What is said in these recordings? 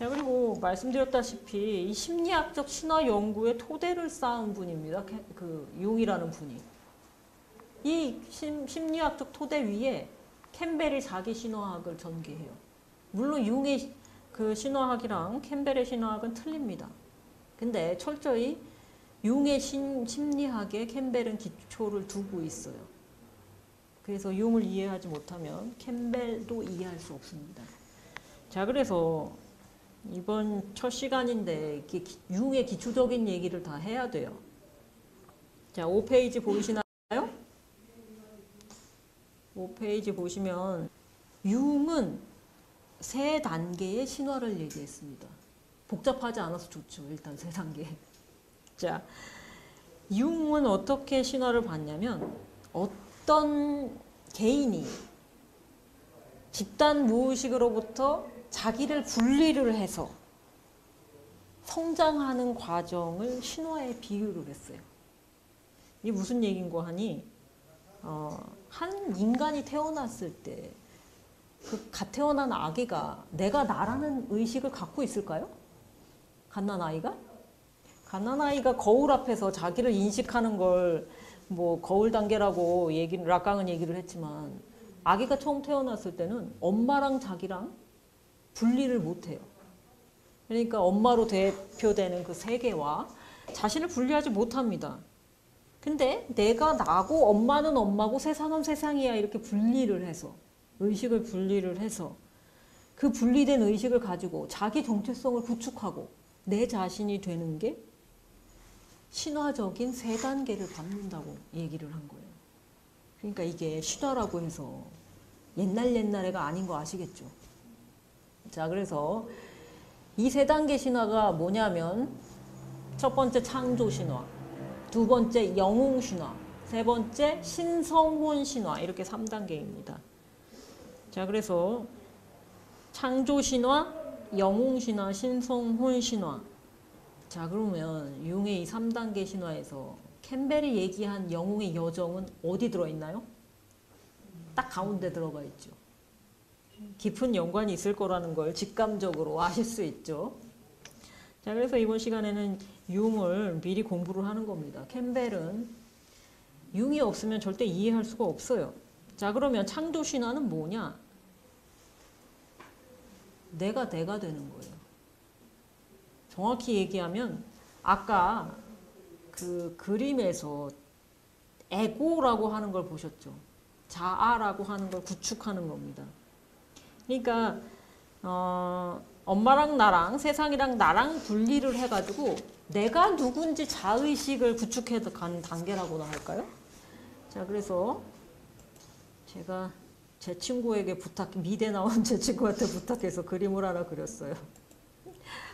자, 그리고 말씀드렸다시피 이 심리학적 신화 연구의 토대를 쌓은 분입니다. 그 융이라는 분이. 이 심리학적 토대 위에 캠벨이 자기 신화학을 전개해요. 물론 융의 그 신화학이랑 캠벨의 신화학은 틀립니다. 근데 철저히 융의 심리학에 캠벨은 기초를 두고 있어요. 그래서 융을 이해하지 못하면 캠벨도 이해할 수 없습니다. 자, 그래서 이번 첫 시간인데 융의 기초적인 얘기를 다 해야 돼요. 자, 5페이지 보이시나요? 5페이지 보시면 융은 3단계의 신화를 얘기했습니다. 복잡하지 않아서 좋죠. 일단 3단계. 자, 융은 어떻게 신화를 봤냐면 어떤 개인이 집단 무의식으로부터 자기를 분리를 해서 성장하는 과정을 신화에 비유를 했어요. 이게 무슨 얘기인고 하니 한 인간이 태어났을 때 그 갓 태어난 아기가 내가 나라는 의식을 갖고 있을까요? 갓난아이가? 갓난아이가 거울 앞에서 자기를 인식하는 걸 뭐 거울 단계라고 락강은 얘기를 했지만 아기가 처음 태어났을 때는 엄마랑 자기랑 분리를 못해요. 그러니까 엄마로 대표되는 그 세계와 자신을 분리하지 못합니다. 근데 내가 나고 엄마는 엄마고 세상은 세상이야 이렇게 분리를 해서 의식을 분리를 해서 그 분리된 의식을 가지고 자기 정체성을 구축하고 내 자신이 되는 게 신화적인 3단계를 밟는다고 얘기를 한 거예요. 그러니까 이게 신화라고 해서 옛날애가 아닌 거 아시겠죠? 자, 그래서 이 3단계 신화가 뭐냐면 첫 번째 창조 신화, 두 번째 영웅 신화, 세 번째 신성혼 신화 이렇게 3단계입니다. 자, 그래서 창조 신화, 영웅 신화, 신성혼 신화. 자, 그러면 융의 이 3단계 신화에서 캠벨이 얘기한 영웅의 여정은 어디 들어있나요? 딱 가운데 들어가 있죠. 깊은 연관이 있을 거라는 걸 직감적으로 아실 수 있죠. 자, 그래서 이번 시간에는 융을 미리 공부를 하는 겁니다. 캠벨은 융이 없으면 절대 이해할 수가 없어요. 자, 그러면 창조 신화는 뭐냐? 내가 되는 거예요. 정확히 얘기하면 아까 그 그림에서 에고라고 하는 걸 보셨죠? 자아라고 하는 걸 구축하는 겁니다. 그러니까 엄마랑 나랑 세상이랑 나랑 분리를 해가지고 내가 누군지 자의식을 구축해 가는 단계라고나 할까요? 자, 그래서 제가 제 친구에게 미대 나온 제 친구한테 부탁해서 그림을 하나 그렸어요.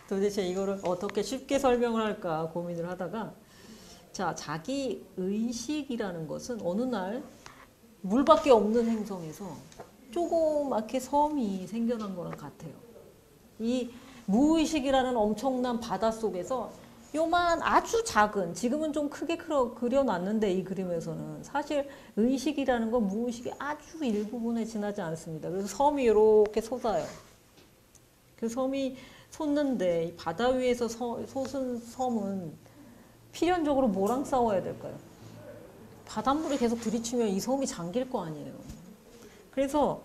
도대체 이거를 어떻게 쉽게 설명을 할까 고민을 하다가 자, 자기 의식이라는 것은 어느 날 물밖에 없는 행성에서 조그맣게 섬이 생겨난 거랑 같아요. 이 무의식이라는 엄청난 바다 속에서 요만 아주 작은, 지금은 좀 크게 그려놨는데 이 그림에서는 사실 의식이라는 건 무의식의 아주 일부분에 지나지 않습니다. 그래서 섬이 이렇게 솟아요. 그 섬이 솟는데 이 바다 위에서 솟은 섬은 필연적으로 뭐랑 싸워야 될까요? 바닷물이 계속 들이치면 이 섬이 잠길 거 아니에요. 그래서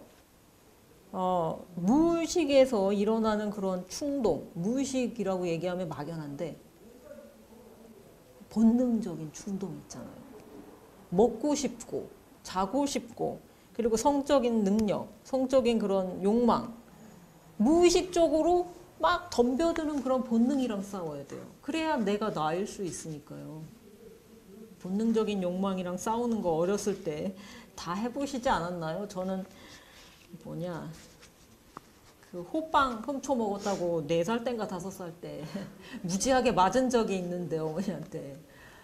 무의식에서 일어나는 그런 충동, 무의식이라고 얘기하면 막연한데 본능적인 충동 있잖아요. 먹고 싶고 자고 싶고 그리고 성적인 능력, 성적인 그런 욕망, 무의식적으로 막 덤벼드는 그런 본능이랑 싸워야 돼요. 그래야 내가 나일 수 있으니까요. 본능적인 욕망이랑 싸우는 거 어렸을 때 다 해보시지 않았나요? 저는 그 호빵 훔쳐 먹었다고 4살 땐가 5살 때 무지하게 맞은 적이 있는데 어머니한테.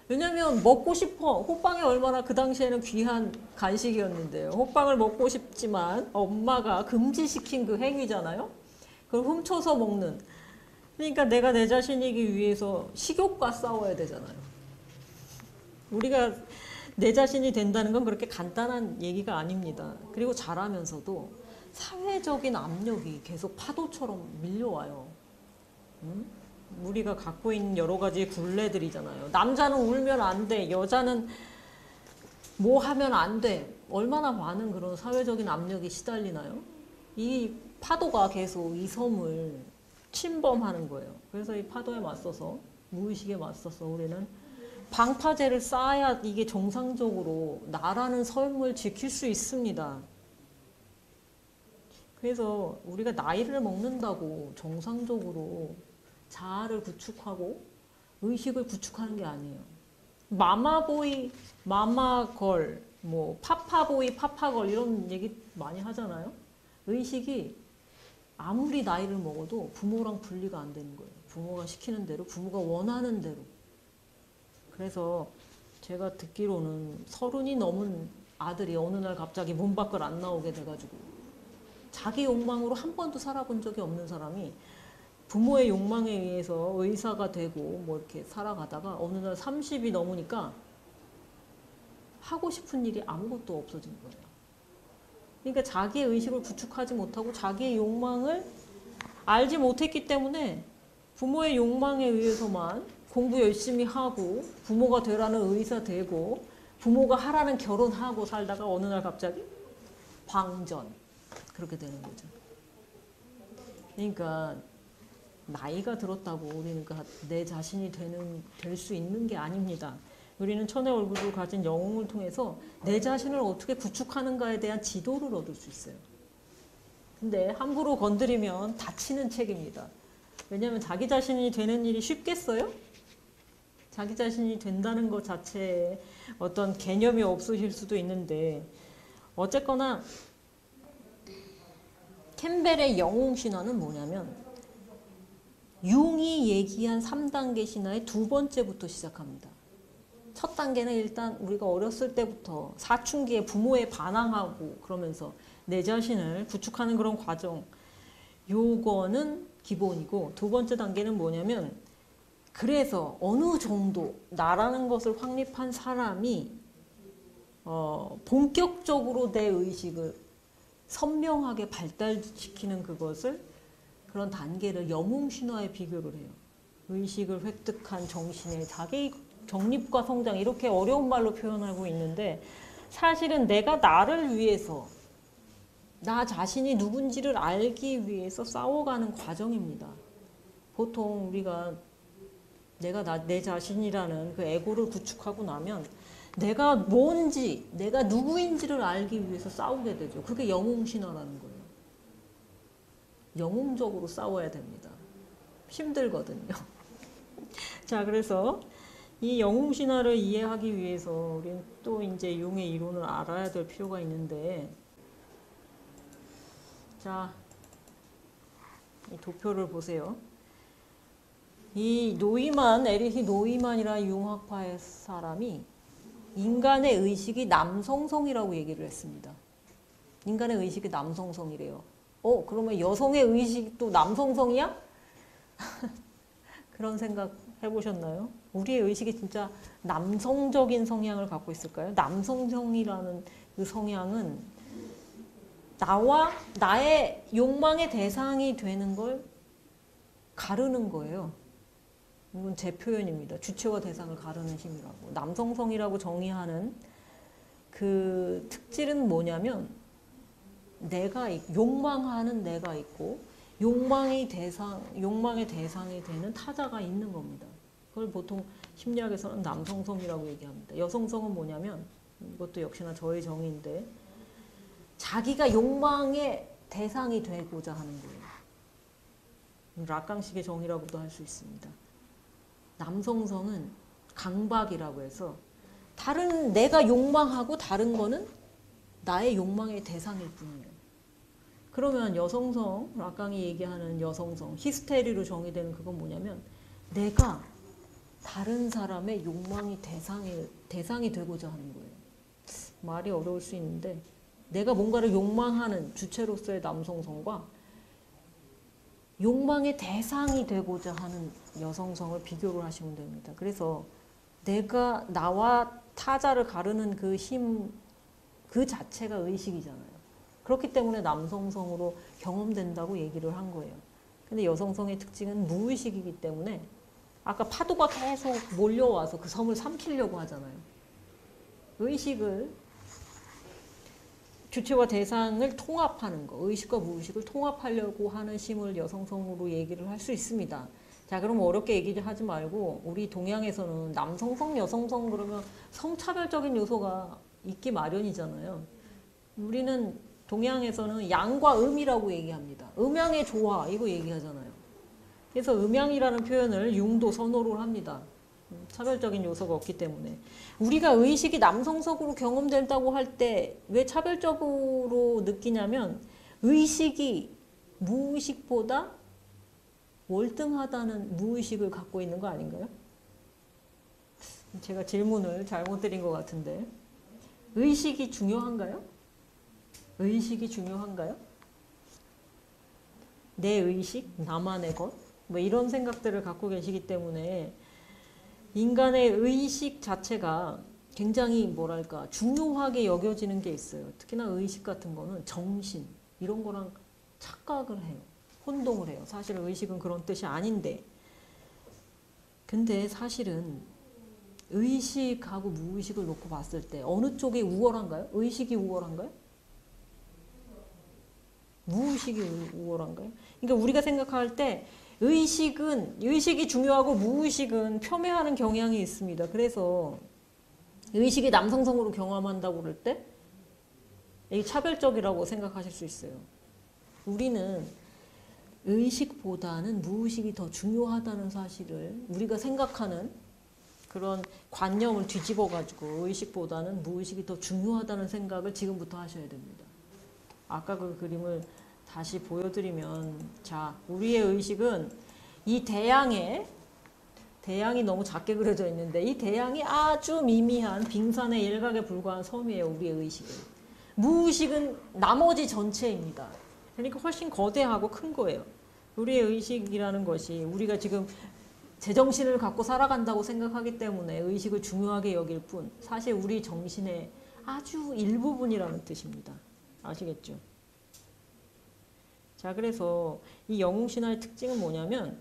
왜냐면 먹고 싶어. 호빵이 얼마나 그 당시에는 귀한 간식이었는데요. 호빵을 먹고 싶지만 엄마가 금지시킨 그 행위잖아요. 그걸 훔쳐서 먹는. 그러니까 내가 내 자신이기 위해서 식욕과 싸워야 되잖아요. 우리가 내 자신이 된다는 건 그렇게 간단한 얘기가 아닙니다. 그리고 자라면서도 사회적인 압력이 계속 파도처럼 밀려와요. 우리가 갖고 있는 여러 가지 굴레들이잖아요. 남자는 울면 안 돼. 여자는 뭐 하면 안 돼. 얼마나 많은 그런 사회적인 압력이 시달리나요? 이 파도가 계속 이 섬을 침범하는 거예요. 그래서 이 파도에 맞서서, 무의식에 맞서서 우리는 방파제를 쌓아야 이게 정상적으로 나라는 섬을 지킬 수 있습니다. 그래서 우리가 나이를 먹는다고 정상적으로 자아를 구축하고 의식을 구축하는 게 아니에요. 마마보이, 마마걸, 뭐 파파보이, 파파걸 이런 얘기 많이 하잖아요. 의식이 아무리 나이를 먹어도 부모랑 분리가 안 되는 거예요. 부모가 시키는 대로, 부모가 원하는 대로. 그래서 제가 듣기로는 30이 넘은 아들이 어느 날 갑자기 문 밖을 안 나오게 돼가지고 자기 욕망으로 한 번도 살아본 적이 없는 사람이 부모의 욕망에 의해서 의사가 되고 뭐 이렇게 살아가다가 어느 날 30이 넘으니까 하고 싶은 일이 아무것도 없어진 거예요. 그러니까 자기의 의식을 구축하지 못하고 자기의 욕망을 알지 못했기 때문에 부모의 욕망에 의해서만 공부 열심히 하고 부모가 되라는 의사 되고 부모가 하라는 결혼하고 살다가 어느 날 갑자기 방전 그렇게 되는 거죠. 그러니까 나이가 들었다고 우리는 내 자신이 될 수 있는 게 아닙니다. 우리는 천의 얼굴을 가진 영웅을 통해서 내 자신을 어떻게 구축하는가에 대한 지도를 얻을 수 있어요. 근데 함부로 건드리면 다치는 책입니다. 왜냐하면 자기 자신이 되는 일이 쉽겠어요? 자기 자신이 된다는 것 자체에 어떤 개념이 없으실 수도 있는데 어쨌거나 캠벨의 영웅 신화는 뭐냐면 융이 얘기한 3단계 신화의 두 번째부터 시작합니다. 첫 단계는 일단 우리가 어렸을 때부터 사춘기에 부모에 반항하고 그러면서 내 자신을 구축하는 그런 과정. 요거는 기본이고 두 번째 단계는 뭐냐면 그래서 어느 정도 나라는 것을 확립한 사람이 본격적으로 내 의식을 선명하게 발달시키는 그것을 그런 단계를 영웅신화에 비교를 해요. 의식을 획득한 정신의 자기 정립과 성장 이렇게 어려운 말로 표현하고 있는데 사실은 내가 나를 위해서 나 자신이 누군지를 알기 위해서 싸워가는 과정입니다. 보통 우리가 내 자신이라는 그 에고를 구축하고 나면 내가 뭔지, 내가 누구인지를 알기 위해서 싸우게 되죠. 그게 영웅신화라는 거예요. 영웅적으로 싸워야 됩니다. 힘들거든요. 자, 그래서 이 영웅신화를 이해하기 위해서 우리는 또 이제 융의 이론을 알아야 될 필요가 있는데, 자, 이 도표를 보세요. 이 에리히 노이만이라는 융학파의 사람이 인간의 의식이 남성성이라고 얘기를 했습니다. 인간의 의식이 남성성이래요. 그러면 여성의 의식도 남성성이야? 그런 생각 해보셨나요? 우리의 의식이 진짜 남성적인 성향을 갖고 있을까요? 남성성이라는 그 성향은 나의 욕망의 대상이 되는 걸 가르는 거예요. 이건 제 표현입니다. 주체와 대상을 가르는 힘이라고. 남성성이라고 정의하는 그 특질은 뭐냐면 욕망하는 내가 있고 욕망의 대상이 되는 타자가 있는 겁니다. 그걸 보통 심리학에서는 남성성이라고 얘기합니다. 여성성은 뭐냐면 이것도 역시나 저의 정의인데 자기가 욕망의 대상이 되고자 하는 거예요. 락강식의 정의라고도 할 수 있습니다. 남성성은 강박이라고 해서 내가 욕망하고 다른 거는 나의 욕망의 대상일 뿐이에요. 그러면 여성성, 락강이 얘기하는 여성성, 히스테리로 정의되는 그건 뭐냐면 내가 다른 사람의 욕망의 대상이 되고자 하는 거예요. 말이 어려울 수 있는데 내가 뭔가를 욕망하는 주체로서의 남성성과 욕망의 대상이 되고자 하는 여성성을 비교를 하시면 됩니다. 그래서 내가 나와 타자를 가르는 그 힘, 그 자체가 의식이잖아요. 그렇기 때문에 남성성으로 경험된다고 얘기를 한 거예요. 근데 여성성의 특징은 무의식이기 때문에 아까 파도가 계속 몰려와서 그 섬을 삼키려고 하잖아요. 의식을 주체와 대상을 통합하는 거, 의식과 무의식을 통합하려고 하는 심을 여성성으로 얘기를 할 수 있습니다. 자, 그럼 어렵게 얘기하지 말고 우리 동양에서는 남성성, 여성성 그러면 성차별적인 요소가 있기 마련이잖아요. 우리는 동양에서는 양과 음이라고 얘기합니다. 음양의 조화 이거 얘기하잖아요. 그래서 음양이라는 표현을 융도 선호를 합니다. 차별적인 요소가 없기 때문에. 우리가 의식이 남성성으로 경험된다고 할 때 왜 차별적으로 느끼냐면 의식이 무의식보다 월등하다는 무의식을 갖고 있는 거 아닌가요? 제가 질문을 잘못 드린 것 같은데 의식이 중요한가요? 의식이 중요한가요? 내 의식, 나만의 것? 뭐 이런 생각들을 갖고 계시기 때문에 인간의 의식 자체가 굉장히 뭐랄까 중요하게 여겨지는 게 있어요. 특히나 의식 같은 거는 정신 이런 거랑 착각을 해요. 혼동을 해요. 사실 의식은 그런 뜻이 아닌데 근데 사실은 의식하고 무의식을 놓고 봤을 때 어느 쪽이 우월한가요? 의식이 우월한가요? 무의식이 우월한가요? 그러니까 우리가 생각할 때 의식이 중요하고 무의식은 폄훼하는 경향이 있습니다. 그래서 의식이 남성성으로 경험한다고 그럴 때 이게 차별적이라고 생각하실 수 있어요. 우리는 의식보다는 무의식이 더 중요하다는 사실을 우리가 생각하는 그런 관념을 뒤집어 가지고 의식보다는 무의식이 더 중요하다는 생각을 지금부터 하셔야 됩니다. 아까 그 그림을 다시 보여드리면 자, 우리의 의식은 이 대양이 너무 작게 그려져 있는데 이 대양이 아주 미미한 빙산의 일각에 불과한 섬이에요. 우리의 의식은. 무의식은 나머지 전체입니다. 그러니까 훨씬 거대하고 큰 거예요. 우리의 의식이라는 것이 우리가 지금 제정신을 갖고 살아간다고 생각하기 때문에 의식을 중요하게 여길 뿐 사실 우리 정신의 아주 일부분이라는 뜻입니다. 아시겠죠? 자, 그래서 이 영웅신화의 특징은 뭐냐면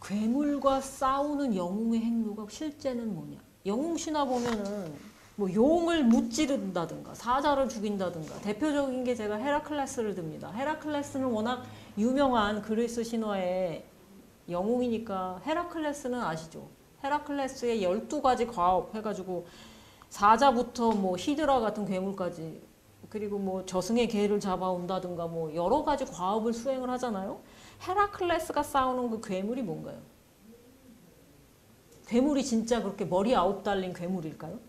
괴물과 싸우는 영웅의 행로가 실제는 뭐냐. 영웅신화 보면은 뭐 용을 무찌른다든가 사자를 죽인다든가 대표적인 게 제가 헤라클레스를 듭니다. 헤라클레스는 워낙 유명한 그리스 신화의 영웅이니까 헤라클레스는 아시죠? 헤라클레스의 12가지 과업 해가지고 사자부터 뭐 히드라 같은 괴물까지 그리고 뭐 저승의 개를 잡아온다든가 뭐 여러 가지 과업을 수행을 하잖아요. 헤라클레스가 싸우는 그 괴물이 뭔가요? 괴물이 진짜 그렇게 머리 9 달린 괴물일까요?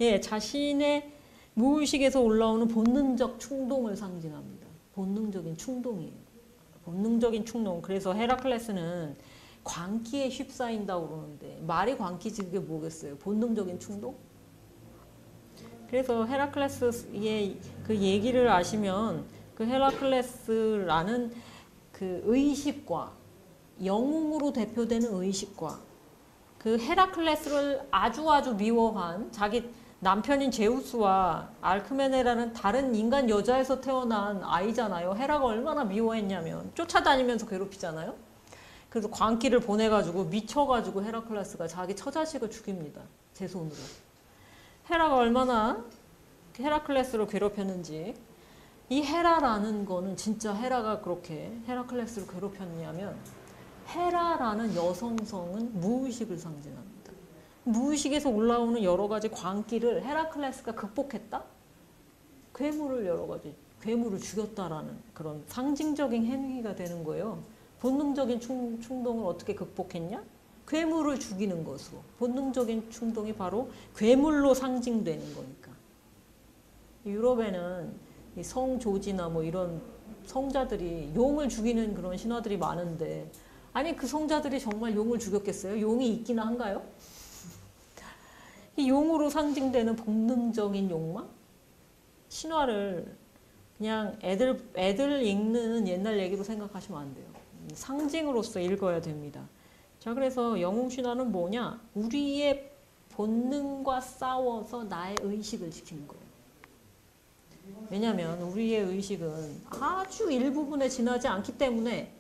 예, 자신의 무의식에서 올라오는 본능적 충동을 상징합니다. 본능적인 충동이에요. 본능적인 충동. 그래서 헤라클레스는 광기에 휩싸인다고 그러는데 말이 광기지 그게 뭐겠어요? 본능적인 충동? 그래서 헤라클레스의 그 얘기를 아시면 그 헤라클레스라는 그 의식과 영웅으로 대표되는 의식과 그 헤라클레스를 아주 미워한 자기 남편인 제우스와 알크메네라는 다른 인간 여자에서 태어난 아이잖아요. 헤라가 얼마나 미워했냐면 쫓아다니면서 괴롭히잖아요. 그래서 광기를 보내가지고 미쳐가지고 헤라클레스가 자기 처자식을 죽입니다. 제 손으로. 헤라가 얼마나 헤라클레스를 괴롭혔는지 이 헤라라는 거는 진짜 헤라가 그렇게 헤라클레스를 괴롭혔냐면 헤라라는 여성성은 무의식을 상징합니다. 무의식에서 올라오는 여러 가지 광기를 헤라클레스가 극복했다? 괴물을 죽였다라는 그런 상징적인 행위가 되는 거예요. 본능적인 충동을 어떻게 극복했냐? 괴물을 죽이는 것으로. 본능적인 충동이 바로 괴물로 상징되는 거니까. 유럽에는 성조지나 뭐 이런 성자들이 용을 죽이는 그런 신화들이 많은데 아니 그 성자들이 정말 용을 죽였겠어요? 용이 있기나 한가요? 이 용으로 상징되는 본능적인 욕망? 신화를 그냥 애들 읽는 옛날 얘기로 생각하시면 안 돼요. 상징으로서 읽어야 됩니다. 자, 그래서 영웅신화는 뭐냐? 우리의 본능과 싸워서 나의 의식을 지키는 거예요. 왜냐하면 우리의 의식은 아주 일부분에 지나지 않기 때문에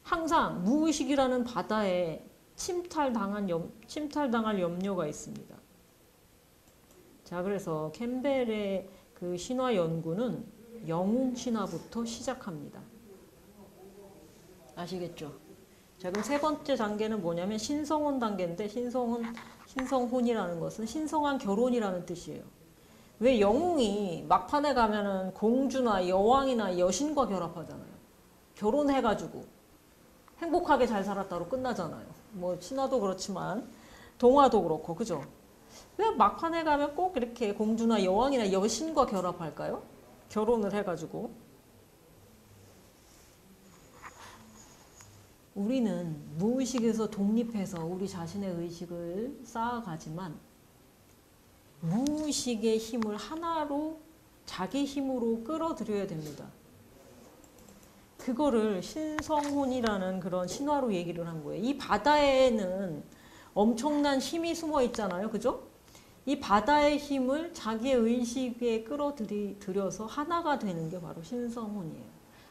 항상 무의식이라는 바다에 침탈당할 염려가 있습니다. 자, 그래서 캠벨의 그 신화 연구는 영웅 신화부터 시작합니다. 아시겠죠? 자, 그럼 세 번째 단계는 뭐냐면 신성혼 단계인데, 신성혼이라는 것은 신성한 결혼이라는 뜻이에요. 왜 영웅이 막판에 가면은 공주나 여왕이나 여신과 결합하잖아요. 결혼해가지고 행복하게 잘 살았다로 끝나잖아요. 뭐 신화도 그렇지만 동화도 그렇고, 그죠? 왜 막판에 가면 꼭 이렇게 공주나 여왕이나 여신과 결합할까요? 결혼을 해가지고. 우리는 무의식에서 독립해서 우리 자신의 의식을 쌓아가지만 무의식의 힘을 하나로 자기 힘으로 끌어들여야 됩니다. 그거를 신성혼이라는 그런 신화로 얘기를 한 거예요. 이 바다에는 엄청난 힘이 숨어 있잖아요. 그죠? 이 바다의 힘을 자기의 의식에 끌어들여서 하나가 되는 게 바로 신성혼이에요.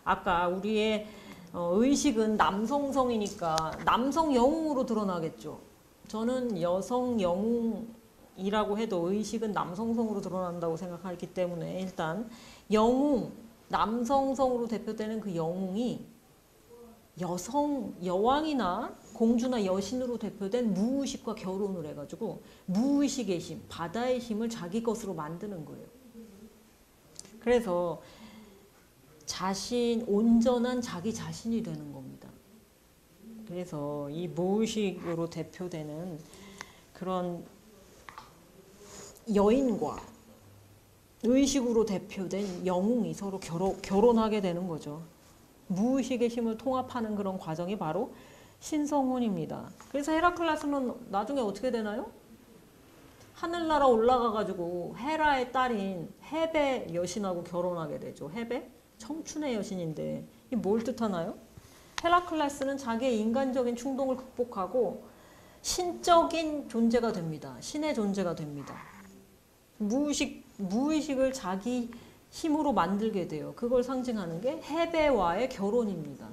아까 우리의 의식은 남성성이니까 남성 영웅으로 드러나겠죠. 저는 여성 영웅이라고 해도 의식은 남성성으로 드러난다고 생각하기 때문에 일단 영웅, 남성성으로 대표되는 그 영웅이 여왕이나 공주나 여신으로 대표된 무의식과 결혼을 해가지고 무의식의 힘, 바다의 힘을 자기 것으로 만드는 거예요. 그래서 온전한 자기 자신이 되는 겁니다. 그래서 이 무의식으로 대표되는 그런 여인과 의식으로 대표된 영웅이 서로 결혼하게 되는 거죠. 무의식의 힘을 통합하는 그런 과정이 바로 신성혼입니다. 그래서 헤라클레스는 나중에 어떻게 되나요? 하늘나라 올라가가지고 헤라의 딸인 헤베 여신하고 결혼하게 되죠. 헤베? 청춘의 여신인데 이게 뭘 뜻하나요? 헤라클레스는 자기의 인간적인 충동을 극복하고 신적인 존재가 됩니다. 신의 존재가 됩니다. 무의식을 자기 힘으로 만들게 돼요. 그걸 상징하는 게 헤베와의 결혼입니다.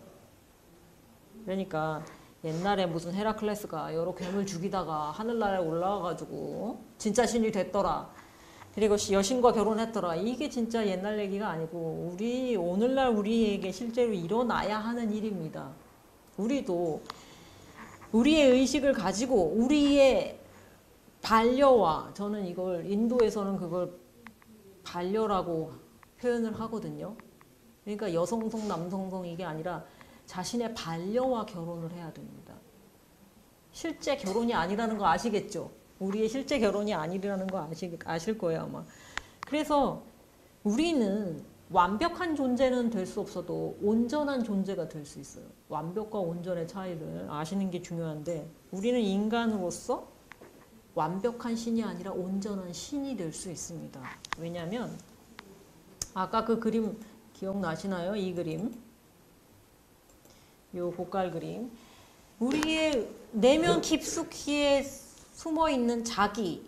그러니까 옛날에 무슨 헤라클레스가 여러 괴물 죽이다가 하늘나라에 올라가가지고 진짜 신이 됐더라. 그리고 여신과 결혼했더라. 이게 진짜 옛날 얘기가 아니고 오늘날 우리에게 실제로 일어나야 하는 일입니다. 우리도 우리의 의식을 가지고 우리의 반려와, 저는 이걸 인도에서는 그걸 반려라고 표현을 하거든요. 그러니까 여성성, 남성성 이게 아니라 자신의 반려와 결혼을 해야 됩니다. 실제 결혼이 아니라는 거 아시겠죠? 우리의 실제 결혼이 아니라는 거 아실 거예요, 아마. 그래서 우리는 완벽한 존재는 될 수 없어도 온전한 존재가 될 수 있어요. 완벽과 온전의 차이를 아시는 게 중요한데, 우리는 인간으로서 완벽한 신이 아니라 온전한 신이 될 수 있습니다. 왜냐하면 아까 그 그림 기억나시나요? 이 그림, 요 고깔 그림. 우리의 내면 깊숙이에 숨어 있는 자기,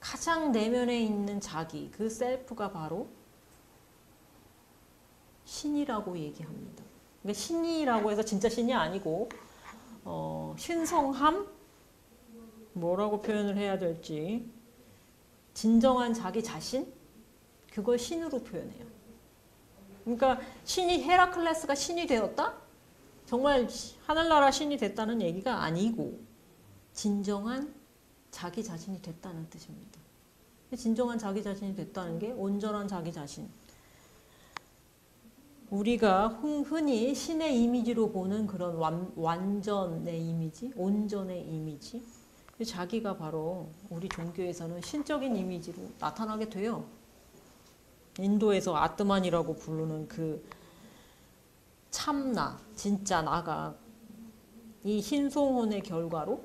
가장 내면에 있는 자기, 그 셀프가 바로 신이라고 얘기합니다. 그러니까 신이라고 해서 진짜 신이 아니고 신성함? 뭐라고 표현을 해야 될지, 진정한 자기 자신? 그걸 신으로 표현해요. 그러니까 헤라클레스가 신이 되었다? 정말 하늘나라 신이 됐다는 얘기가 아니고 진정한 자기 자신이 됐다는 뜻입니다. 진정한 자기 자신이 됐다는 게 온전한 자기 자신. 우리가 흔히 신의 이미지로 보는 그런 완전의 이미지, 온전의 이미지, 자기가 바로 우리 종교에서는 신적인 이미지로 나타나게 돼요. 인도에서 아트만이라고 부르는 그 참나, 진짜 나가 이 신성혼의 결과로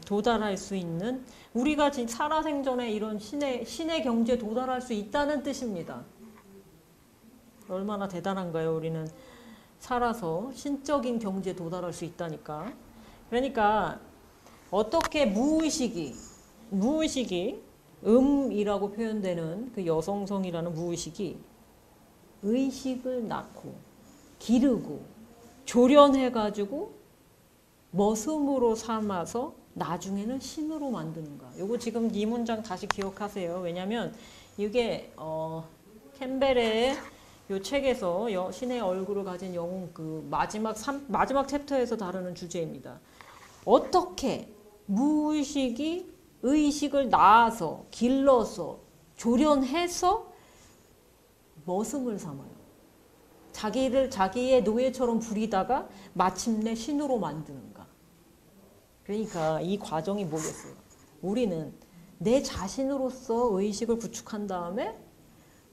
도달할 수 있는, 우리가 살아생전에 이런 신의 경지에 도달할 수 있다는 뜻입니다. 얼마나 대단한가요? 우리는 살아서 신적인 경지에 도달할 수 있다니까. 그러니까 어떻게 무의식이 음이라고 표현되는 그 여성성이라는 무의식이 의식을 낳고 기르고 조련해가지고 머슴으로 삼아서 나중에는 신으로 만드는가. 요거 지금 이 문장 다시 기억하세요. 왜냐면 이게 캠벨의 요 책에서 신의 얼굴을 가진 영웅 그 마지막 챕터에서 다루는 주제입니다. 어떻게 무의식이 의식을 낳아서 길러서 조련해서 머슴을 삼아요. 자기의 노예처럼 부리다가 마침내 신으로 만드는가. 그러니까 이 과정이 뭐겠어요? 우리는 내 자신으로서 의식을 구축한 다음에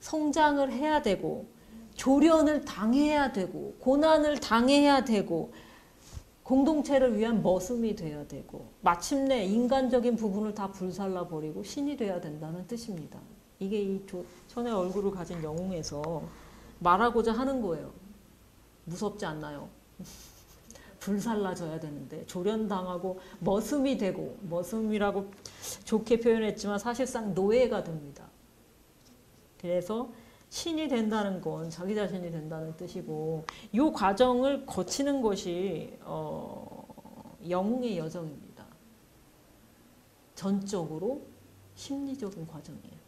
성장을 해야 되고 조련을 당해야 되고 고난을 당해야 되고 공동체를 위한 머슴이 돼야 되고 마침내 인간적인 부분을 다 불살라 버리고 신이 돼야 된다는 뜻입니다. 이게 이 천의 얼굴을 가진 영웅에서 말하고자 하는 거예요. 무섭지 않나요? 불살라져야 되는데 조련당하고 머슴이 되고 머슴이라고 좋게 표현했지만 사실상 노예가 됩니다. 그래서 신이 된다는 건 자기 자신이 된다는 뜻이고 이 과정을 거치는 것이 영웅의 여정입니다. 전적으로 심리적인 과정이에요.